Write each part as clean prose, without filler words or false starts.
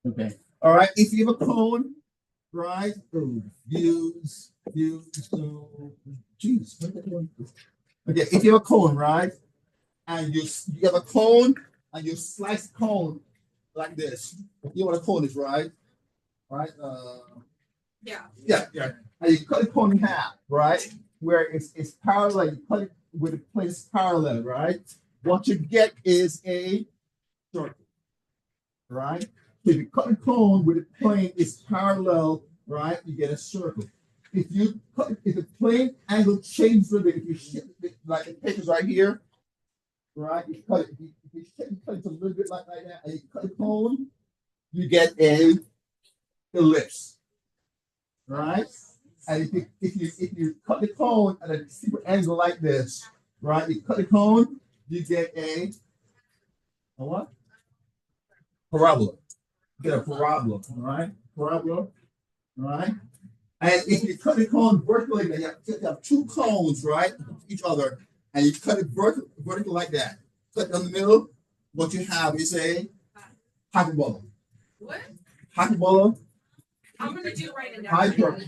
Okay. All right. If you have a cone, right? Oh, views. Jeez. Okay. If you have a cone, right, and you have a cone and you slice the cone like this. You know what a cone is, right? Right. Yeah. And you cut the cone in half, right? Where it's parallel. You cut it with a place parallel, right? What you get is a circle, right? So if you cut a cone with a plane is parallel, right? You get a circle. If the plane angle changes a little bit, if you shift it like the pictures right here, right? You cut it, you cut it a little bit like that, and you cut a cone, you get a ellipse, right? And if you cut the cone at a super angle like this, right? You cut the cone, you get a what? Parabola. You get a parabola, all right? Parabola, all right? And if you cut the cone vertically, you have two cones, right? Each other, and you cut it vertical like that. Cut down the middle, what you have is a hyperbola. What? Hyperbola. I'm gonna do right now. Hyperbola.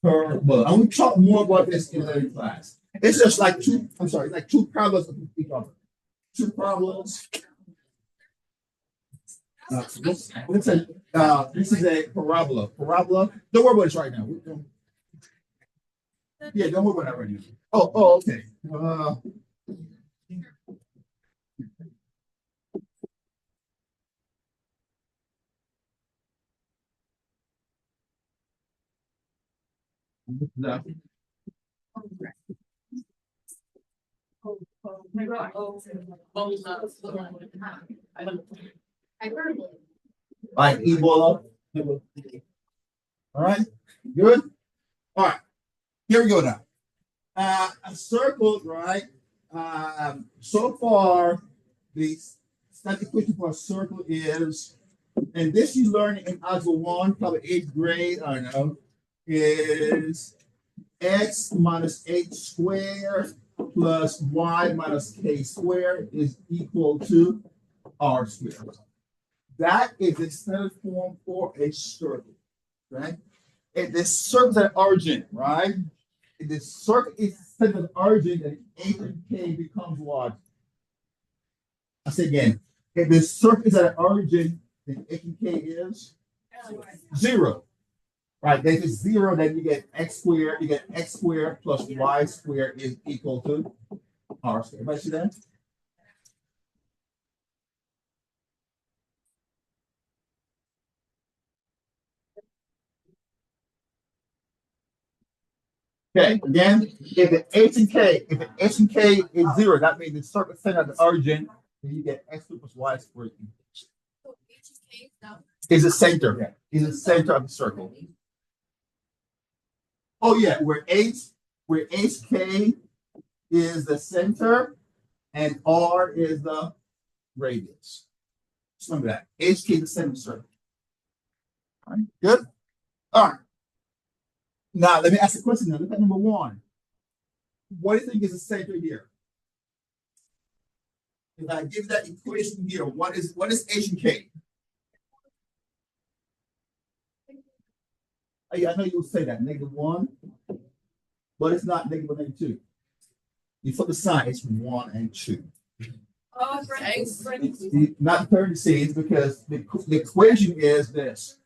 Hyperbola. I will talk more about this in another class. It's just like like two parallels of each other. Two parallels. This is a parabola. Parabola. Don't worry about this right now. Yeah, don't worry about that right now. Oh, okay. No. Like Ebola. All right, good. All right, here we go now. A circle, right? So far, the static equation for a circle is, and this you learn in Algebra 1, probably 8th grade, I don't know, is x minus h squared plus y minus k squared is equal to r squared. That is the standard form for a circle, right? If this circle's at origin, right? If the circle is set at origin, then h and k becomes what? I say again, if the circle is at origin, then h and k is 0. Right, then if it's 0, then you get x squared, plus y squared is equal to r squared. Everybody see that? Okay, again, if the h and k is 0, that means the circle center at the origin, then you get x squared plus y squared. So H is K now. Is the center. Is the center of the circle. Oh yeah, where HK is the center and R is the radius. Just remember that. HK is the center of the circle. All right, good? All right. Now let me ask a question now. Look at number 1. What do you think is the center here? If I give that equation here, what is H and K? I know you will say that, -1, but it's not -1 and -2. You flip the sign, it's 1 and 2. Oh, Not parentheses because the equation is this.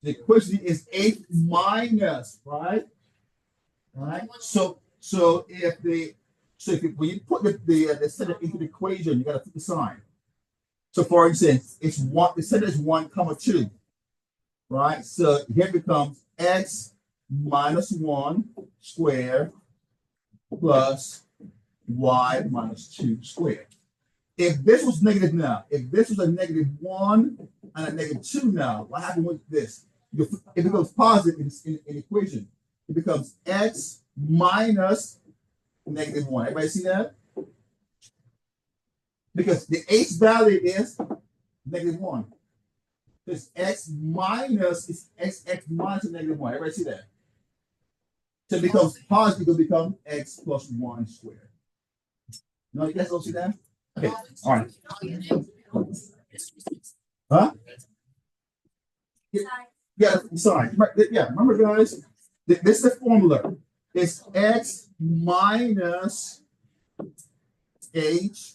The equation is 8 minus, right? Right. So if when you put the center into the equation, you got to flip the sign. So for instance, it's 1. The center is 1, 2. Right. So here it becomes x minus 1 squared plus y minus 2 squared. If this was negative now, if this was a -1 and a -2 now, what happened with this? It becomes positive in the equation. It becomes x minus -1. Everybody see that? Because the h value is -1. This x minus is x minus -1. Everybody see that? So it becomes positive, it will become x plus 1 squared. No, you guys don't see that? Okay, all right. Huh? Yeah, sorry. Yeah, remember, guys, this is the formula. It's x minus h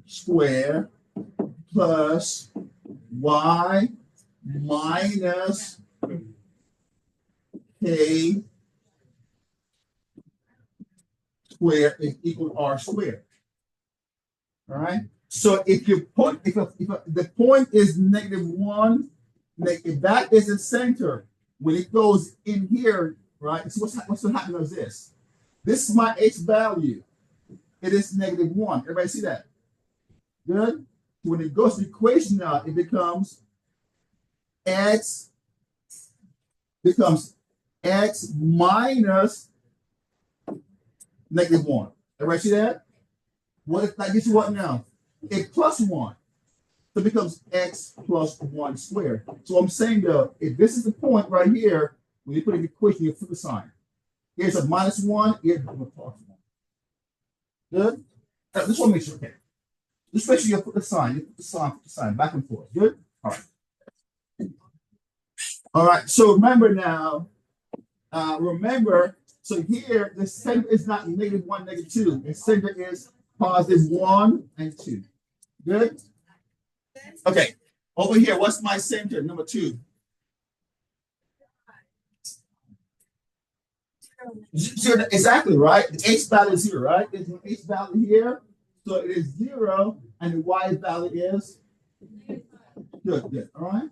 squared plus y minus k squared is equal to r squared. All right. So if you put if the point is -1, if that is the center, when it goes in here, right? So what's going to happen is this. This is my h value. It is -1. Everybody see that? Good. When it goes to the equation now, it becomes x minus -1. Everybody see that? What if that gets you what now? A plus 1. So it becomes x plus 1 squared. So I'm saying though, if this is the point right here, when you put in the equation, you flip the sign. Here's a -1, here's a plus 1. Good? This one makes sure, okay. Just make sure you put the sign, put the sign, back and forth. Good? All right. All right, so remember now, so here the center is not -1, -2. The center is +1 and 2. Good? Okay, over here, what's my center? Number 2. Zero, exactly, right? The h value is 0, right? There's an h value here, so it is 0, and the y value is good. All right.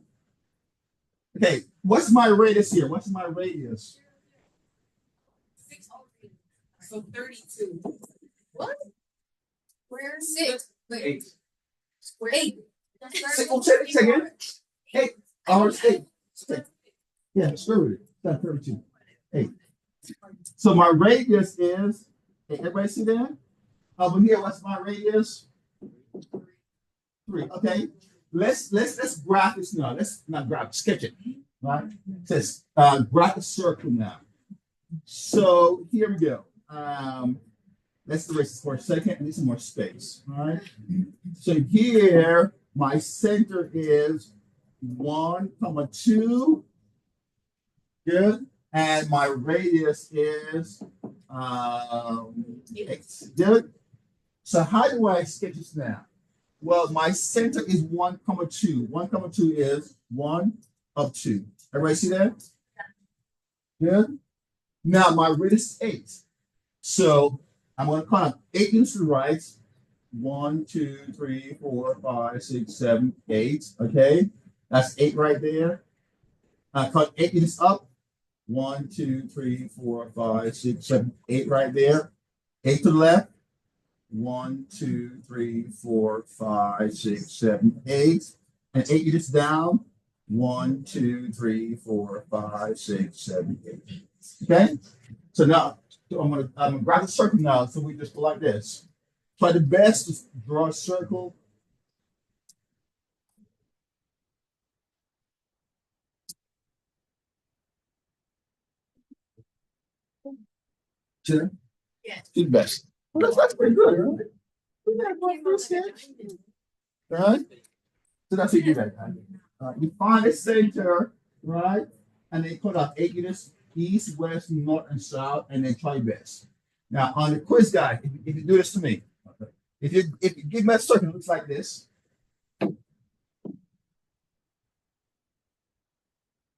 Okay, what's my radius here? What's my radius? 6. So 32. What? Where? 6. Wait. 8. Where? 8. Say again. 8. Oh, it's 8. Yeah, screw it. That's 32. 8. So my radius is, everybody see that? Over here, what's my radius? 3. Okay. Let's graph this now. Let's not graph, sketch it. Right? It says graph a circle now. So here we go. Let's erase this for a second. I need some more space. All right. So here my center is 1, 2. Good. And my radius is 8. Good. So how do I sketch this now? Well, my center is 1, 2. 1, 2 is 1 of 2. Everybody see that? Good. Now my radius is 8. So I'm going to count 8 units to the right. 1, 2, 3, 4, 5, 6, 7, 8. Okay. That's 8 right there. Cut 8 units up. 1, 2, 3, 4, 5, 6, 7, 8 right there. 8 to the left. 1, 2, 3, 4, 5, 6, 7, 8. And 8 units down. 1, 2, 3, 4, 5, 6, 7, 8. Okay? So now I'm gonna grab a circle now. So we just go like this. Try the best to draw a circle. Sure. Yeah. Do the best. Well, that's pretty good, right? We got one first sketch. All right? So that's what you do that. You find the center, right? And then put out 8 units east, west, north, and south, and then try your best. Now, on the quiz guide, if you do this to me, if you give me a circle, it looks like this.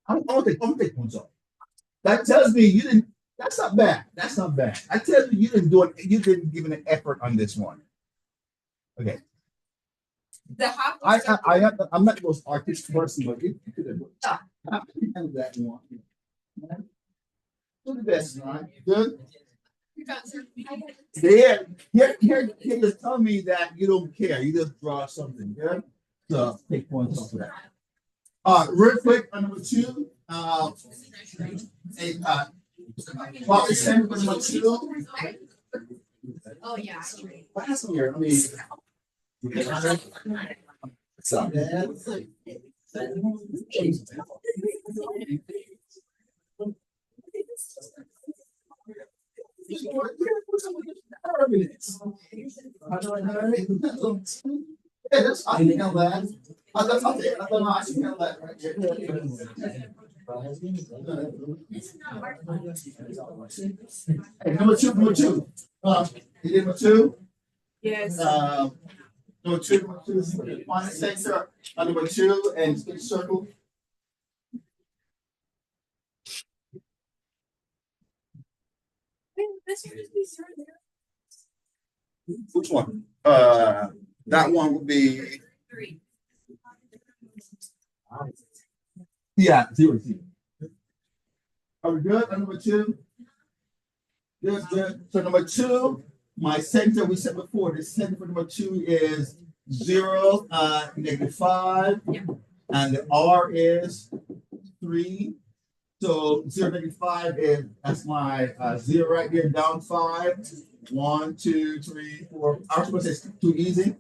I'm gonna take one off. That tells me you didn't. That's not bad. That's not bad. I tell you, you didn't do it. You didn't give an effort on this one. Okay. The hop. I'm not the most artistic person, but you could have done that one. Do the best, right? Good. Yeah. Here, you're telling me that you don't care. You just draw something. Good. So take points off of that. Real quick, on number 2. Property center for number 2. Oh yeah. What has here? I mean, what's up, man? Yes, I can handle that. I thought I should handle that right here. Hey, number two. You did number two? Yes. Number two is the Conics Circle. Number two and Conics Circle. Which one? That one would be. Three. Yeah, zero. Are we good on number two? Good, good. So number two, my center we said before, the center for number two is 0, -5, and the R is 3. So 0, -5 is that's my 0 right there, down 5. 1, 2, 3, 4. I was supposed to say it's too easy.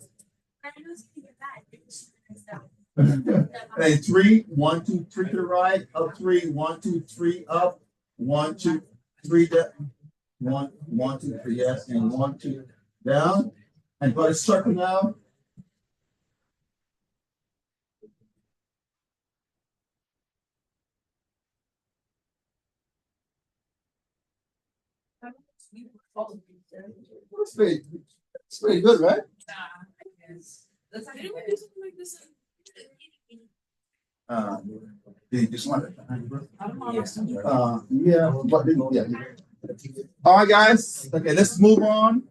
And 3, 1, 2, 3 to the right, up 3, 1, 2, 3 up, 1, 2, 3 down, 1, 1, 2, 3, yes, and 1, 2 down, and go to circle now. It's pretty good, right? Did you just want it? Yeah, but yeah. All right, guys. Okay, let's move on.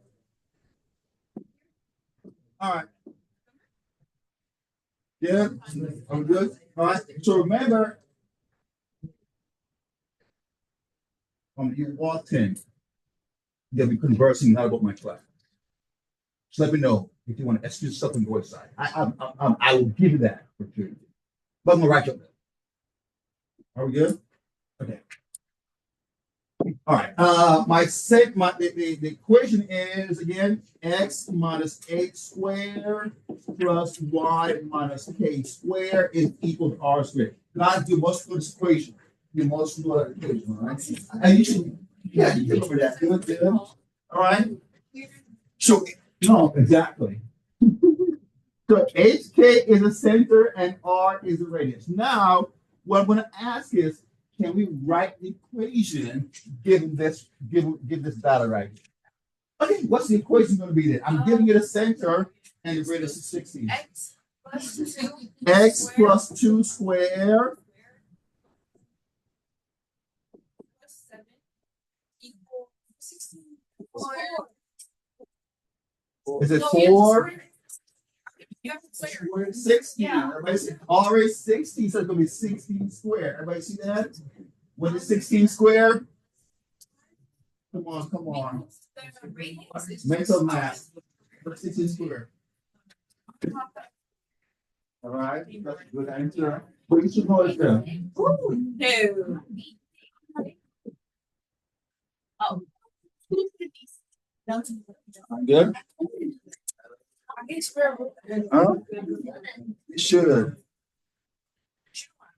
All right. Yeah, I'm good. All right. So remember, you walked in, you'll be conversing not about my class. So let me know if you want to excuse yourself and go inside. I will give you that opportunity. But I'm gonna write you up. Are we good? Okay. All right. The equation is again x minus 8 squared plus y minus k squared is equal to r squared. Guys, you must do this equation. You must do that equation, all right? And you should, yeah, you can remember that. Good, good. All right. So no, exactly. So HK is a center and R is a radius. Now, what I'm going to ask is, can we write the equation given this data right here? Okay, what's the equation going to be then? I'm giving you the center and the radius is 16. X plus 2 squared. Is it 4? You have to We're 16. Yeah. Everybody see already 16, so it's gonna be 16 squared. Everybody see that? What is 16 squared? Come on, come on. Mental math. What's 16 squared? All right, that's a good answer. What you should know is there. No. Oh. Good? Huh? You should.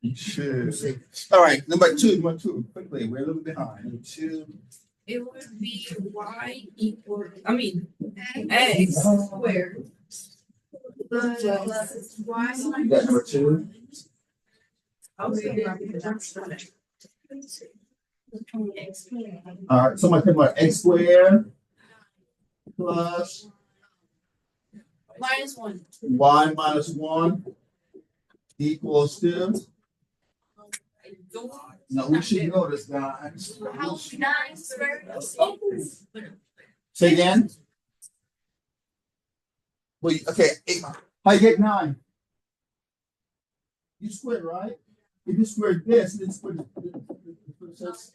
You should. All right, number two. Quickly, we're a little behind. Number 2. It would be y equal, x squared. Plus y. That's number 2. All right, somebody put my x squared plus -1. y minus 1 equals to. No, we should know this, guys. Say again. Wait, okay. How you get 9? You square, right? If you square this, then square this. Yes.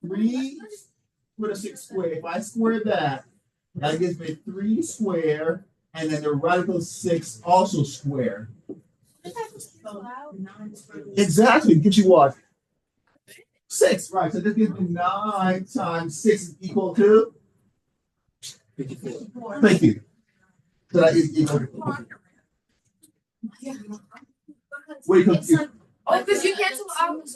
3 with a 6 square. If I square that, that gives me 3 square, and then the radical 6 also square. Exactly. It gives you what? 6, right? So this gives me 9 times 6 is equal to 54. Thank you. So that is equal to. Wait, Oh, because you cancel out.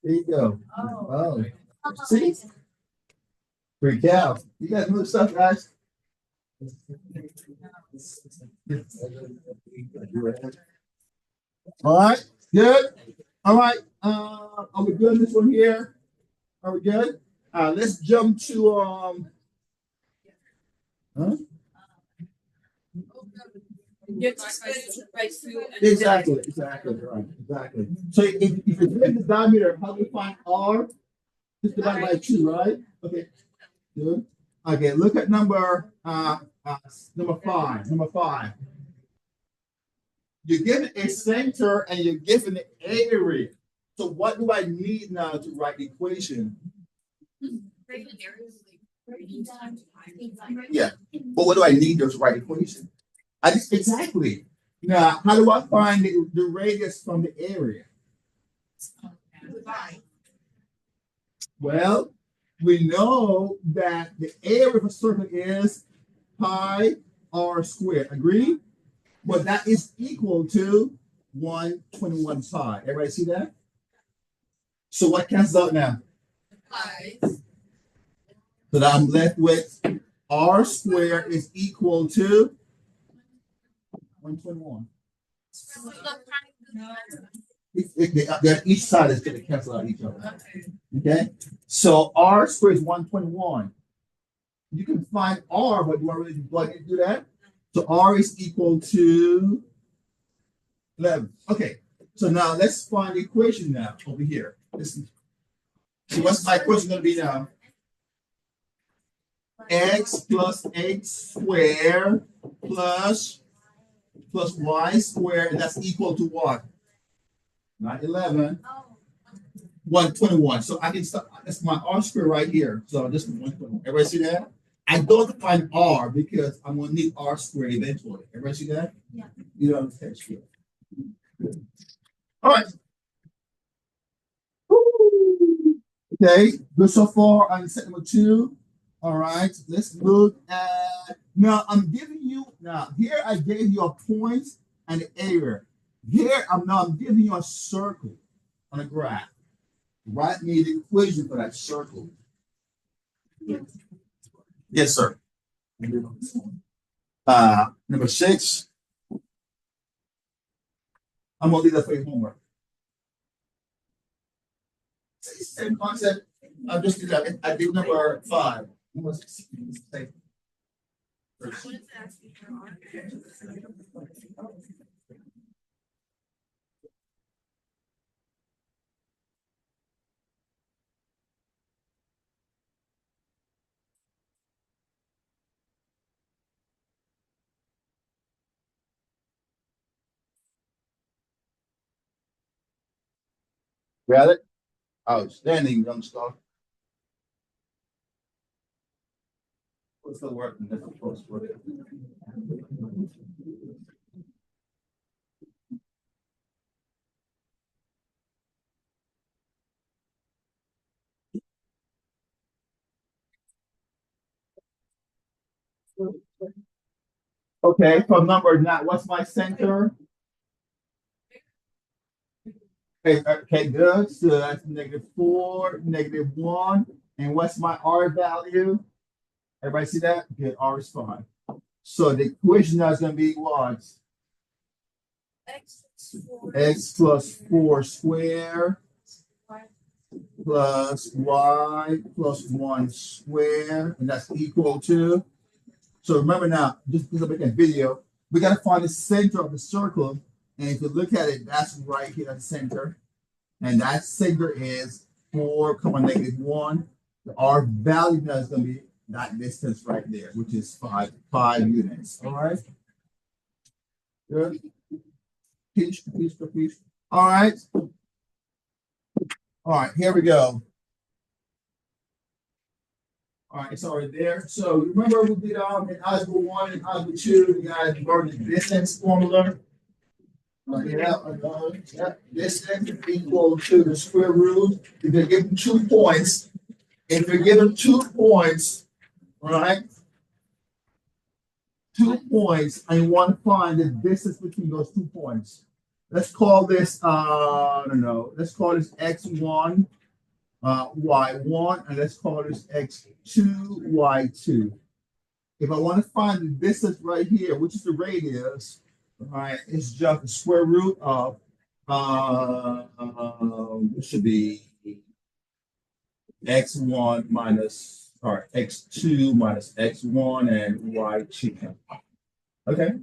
There you go. Oh, see? Freak out. You guys move stuff, guys. All right, good. All right, are we good on this one here? Are we good? Let's jump to huh? Get to split by two and Exactly, right, exactly. So if you take the diameter, how do you find R? Just divide by two, right? Okay, good. Okay, look at number five. Number five. You're given a center and you're given an area. So what do I need now to write the equation? Yeah, but what do I need to write the equation? Exactly. Now, how do I find the radius from the area? Well, we know that the area of a circle is pi r squared. Agree? But that is equal to 121 pi. Everybody see that? So what cancels out now? So that I'm left with r squared is equal to 121. Each side is going to cancel out each other. Okay? So r squared is 121. You can find r, but do I really do that? So r is equal to 11. Okay. So now let's find the equation now over here. So what's my equation going to be now? X plus x squared plus y squared, and that's equal to what? Not 11. 121. So I can start. That's my r squared right here. So this is 121. Everybody see that? I don't find r because I'm going to need r squared eventually. Everybody see that? Yeah. You don't understand. All right. Okay, good so far on set number 2. All right, let's look at now. I'm giving you here. I gave you a point and an area. Here I'm giving you a circle on a graph. Write me the equation for that circle. Yes, sir. Number 6. I'm gonna leave that for your homework. Same concept. I'll just do that. I did number 5. Got it? Outstanding, young star. What's the word? Okay, from number 9, what's my center? Okay, good. So that's -4, -1. And what's my R value? Everybody see that? Good, R is 5. So the equation now is going to be what? X plus 4 squared plus y plus 1 squared, and that's equal to. So remember now, just to make a video, we got to find the center of the circle. And if you look at it, that's right here at the center. And that center is 4, -1. Our value now is going to be that distance right there, which is 5 units. All right. Good. Peace. All right. All right, here we go. All right, it's already there. So remember we did in algebra 1 and algebra 2, we got the distance formula. Distance is equal to the square root. If you're given 2 points, right? 2 points, and you want to find the distance between those 2 points. let's call this, I don't know, let's call this x1, y1, and let's call this x2, y2. If I want to find the distance right here, which is the radius, right, it's just the square root of, it should be x1 minus, or x2 minus x1 and y2. Okay?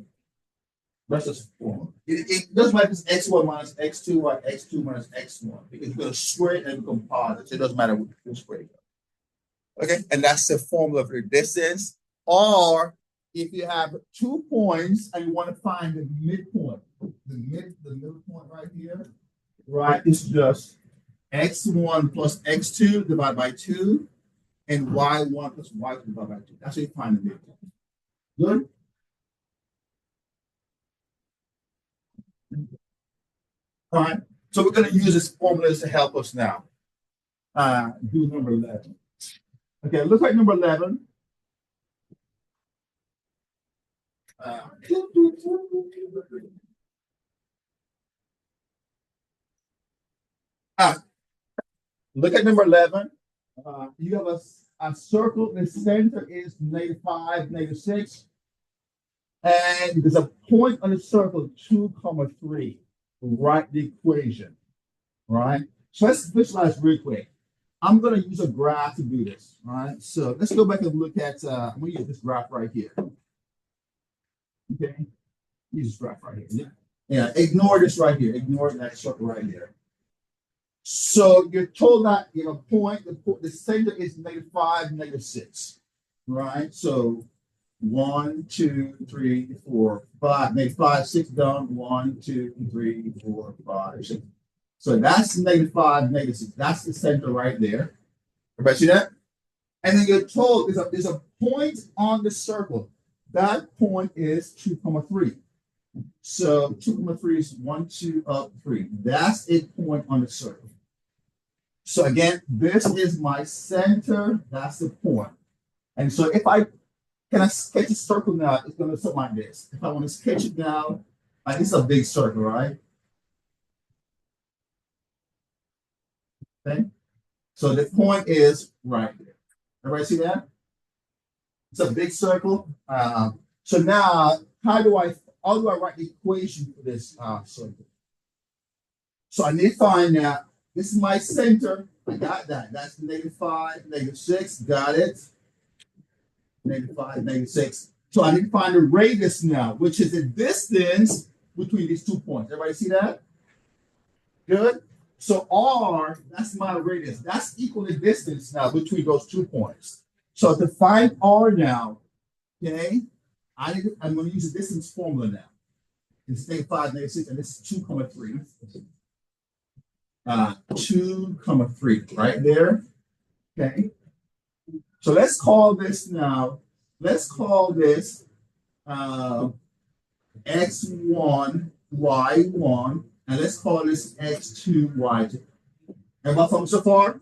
That's just form. It doesn't matter if it's x1 minus x2 or x2 minus x1 because you're going to square it and composite. It doesn't matter which way you go. Okay? And that's the formula for the distance. Or if you have 2 points and you want to find the midpoint, the middle point right here, right, it's just x1 plus x2 divided by 2 and y1 plus y2 divided by 2. That's how you find the midpoint. Good? All right. So we're going to use this formula to help us now. Do number 11. Okay, look at number 11. Look at number 11. You have a circle. The center is -5, -6. And there's a point on the circle, 2, 3. Write the equation. Right? So let's visualize real quick. I'm going to use a graph to do this. All right. So let's go back and look at, I'm going to use this graph right here. Okay. Use this graph right here. Yeah. Ignore this right here. Ignore that circle right here. So you're told that you have a point, the center is -5, -6. Right. So 1, 2, 3, 4, 5, -5, 6 down. 1, 2, 3, 4, 5, 6. So that's -5, -6. That's the center right there. Everybody see that? And then you're told there's a point on the circle. That point is 2, 3. So 2, 3 is 1, 2, up 3. That's a point on the circle. So again, this is my center. That's the point. And so if I sketch a circle now, it's going to look like this. If I want to sketch it now, this is a big circle, right? Okay. So the point is right there. Everybody see that? It's a big circle. So now, how do I write the equation for this circle? So I need to find out. This is my center. I got that. That's -5, -6. Got it. -5, -6. So I need to find the radius now, which is the distance between these 2 points. Everybody see that? Good. So R, that's my radius. That's equal to distance now between those 2 points. So to find R now, okay, I'm going to use the distance formula now. It's -5, -6, and this is 2, 3. 2, 3, right there. Okay. So let's call this now. Let's call this x1, y1, and let's call this x2, y2. Everybody follow so far?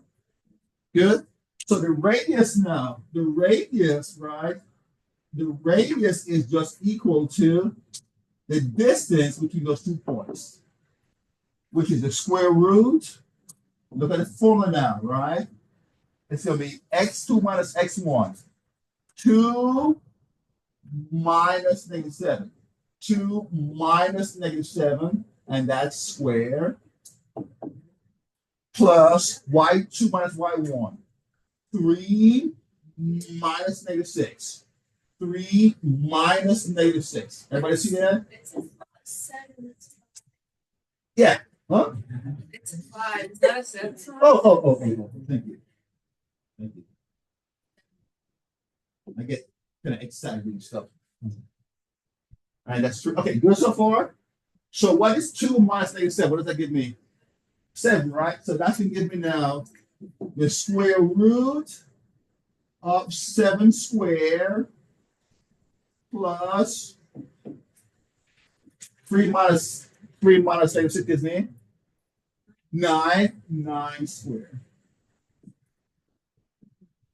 Good. So the radius now, right? The radius is just equal to the distance between those 2 points, which is the square root. Look at the formula now, right? It's going to be x2 minus x1. 2 minus -7. 2 minus -7, and that's square, plus y2 minus y1. 3 minus -6. 3 minus -6. Everybody see that? It's a 7. Yeah. Huh? It's a 5. It's not a 7. Oh. Thank you. Thank you. I get kind of excited with stuff. And that's true. Okay, good so far. So what is 2 minus -7? What does that give me? 7, right? So that's going to give me now the square root of 7 squared plus 3 minus -6 gives me 9 squared.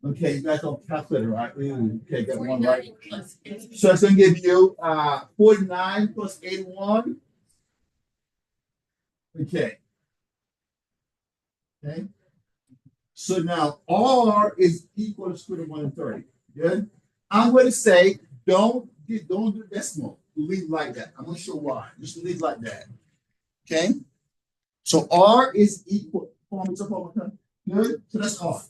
Okay, you guys don't calculate it, right? Okay, got one right. So it's going to give you 49 plus 81. Okay. Okay. So now R is equal to square root of 130. Good. I'm going to say don't do decimal. Leave like that. I'm going to show why. Just leave like that. Okay. So R is equal. Good. So that's R.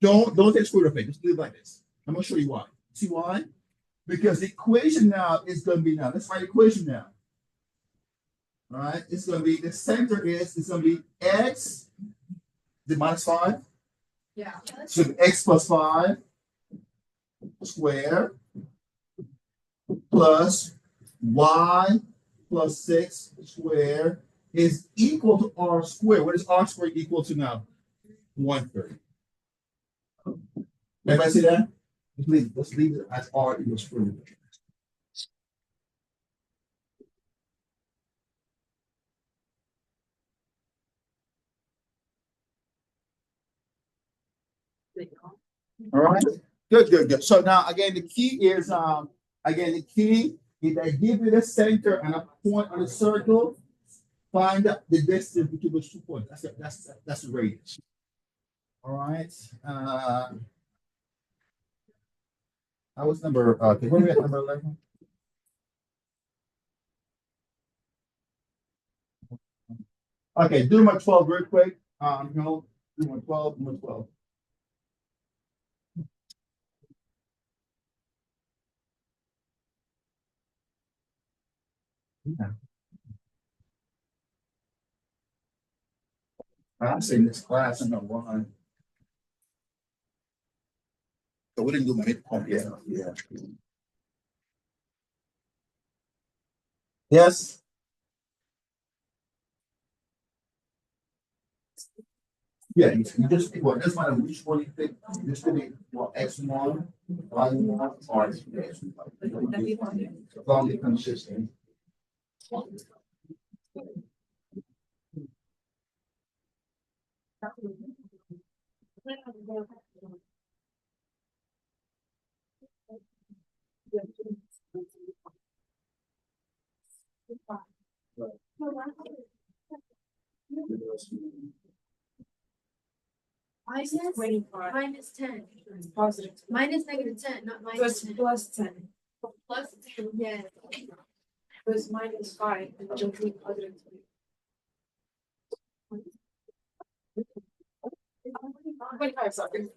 Don't take square root of it. Just leave it like this. I'm going to show you why. See why? Because the equation now is going to be now. Let's write the equation now. All right. It's going to be the center is it's going to be x. The minus 5. Yeah. So x plus 5 square plus y plus 6 square is equal to r squared. What is r squared equal to now? 130. Everybody see that? Let's leave it as r equals square root. All right. Good. So now again, the key is that give you the center and a point on the circle. Find the distance between those 2 points. That's the radius. All right. I was number okay, where are we at number 11? Okay, do number 12 real quick. No, do number 12, number 12. Yeah. I'm saying this class in number 1. So we didn't do midpoint yet. Yeah. Yes. Yeah, you just well, it doesn't matter which one you pick. Just pick X1, Y1, or X2. As long as it's consistent. Minus 10. Positive. Minus negative 10, not minus 10. Plus 10. Plus 10, yeah. It was minus 5 and just be positive 25 seconds.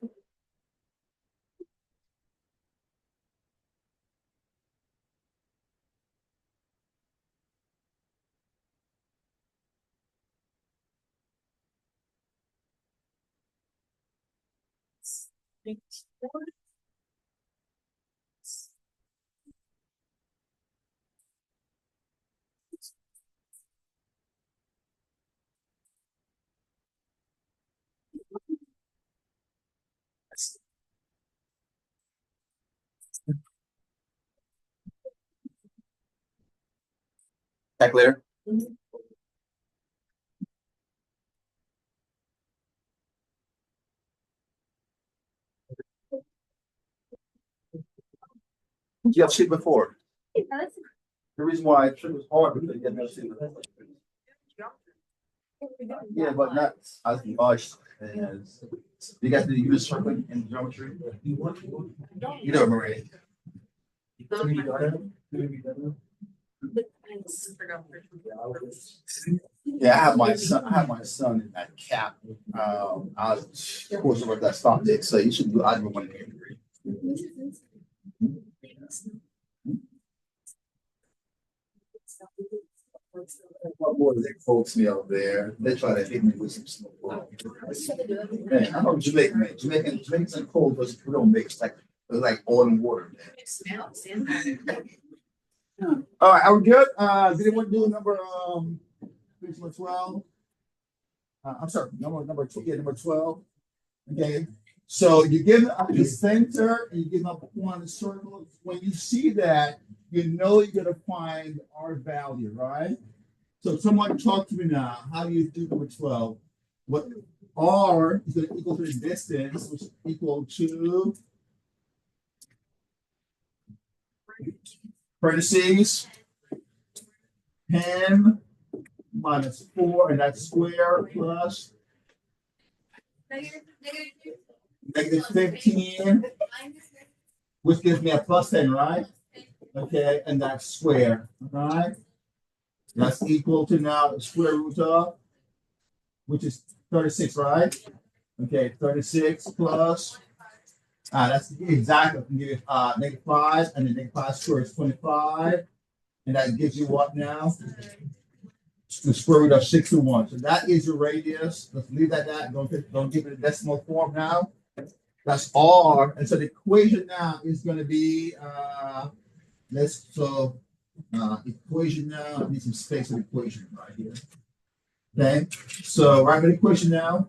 Calculator. You have seen before. The reason why it was hard because you have never seen before. Yeah, but not as much as you guys did use circling in geometry. You don't remember it. Yeah, I have my son in that cap. I was of course over that stopped it, so you should do algebra 1 and 3. What more they folks me out there? They try to hit me with some smoke. Man, I'm from Jamaica, man. Jamaicans and cold, but we don't mix like oil and water. It smells. All right, are we good? Did anyone do number 12? I'm sorry, number 2, yeah, number 12. Okay. So you give the center and you give up one on the circle. When you see that, you know you're gonna find our value, right? So someone talk to me now. How do you do number 12? What R is going to equal to the distance, which is equal to parentheses 10 minus 4, and that's square plus negative 15, which gives me a plus 10, right? Okay, and that's square, right? That's equal to now the square root of, which is 36, right? Okay, 36 plus, that's exactly, negative 5, and then negative 5 squared is 25, and that gives you what now? The square root of 61. So that is your radius. Let's leave that at that. Don't give it a decimal form now. That's R. And so the equation now is going to be, equation now, I need some space in the equation right here. Okay, so write the equation now.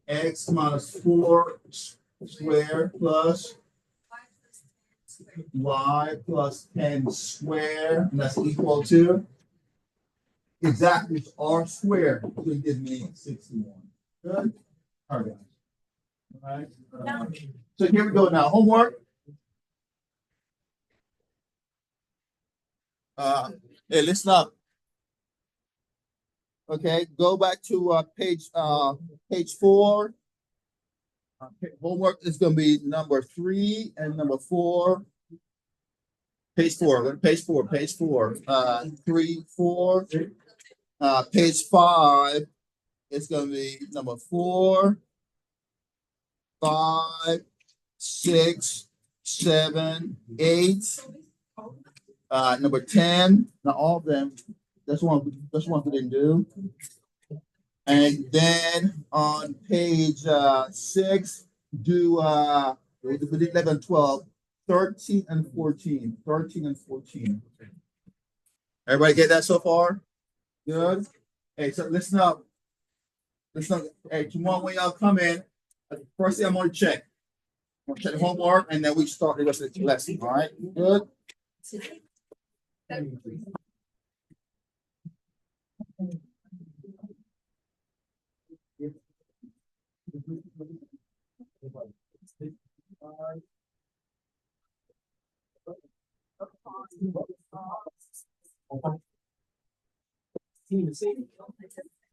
X minus 4 squared plus y plus 10 squared, and that's equal to exactly R squared, which will give me 61. Good. All right, guys. All right. So here we go now. Homework. Hey, listen up. Okay, go back to page 4. Homework is going to be number 3 and number 4. Page 4. Page 4. Page 4. 3, 4. Page 5. It's going to be number 4, 5, 6, 7, 8. Number 10. Now all of them. That's one we didn't do. And then on page 6, do we did 11, 12, 13, and 14. 13 and 14. Everybody get that so far? Good. Hey, so listen up. Listen up. Hey, tomorrow when y'all come in, first thing I'm gonna check. I'm gonna check the homework, and then we start the rest of the lesson. All right? Good.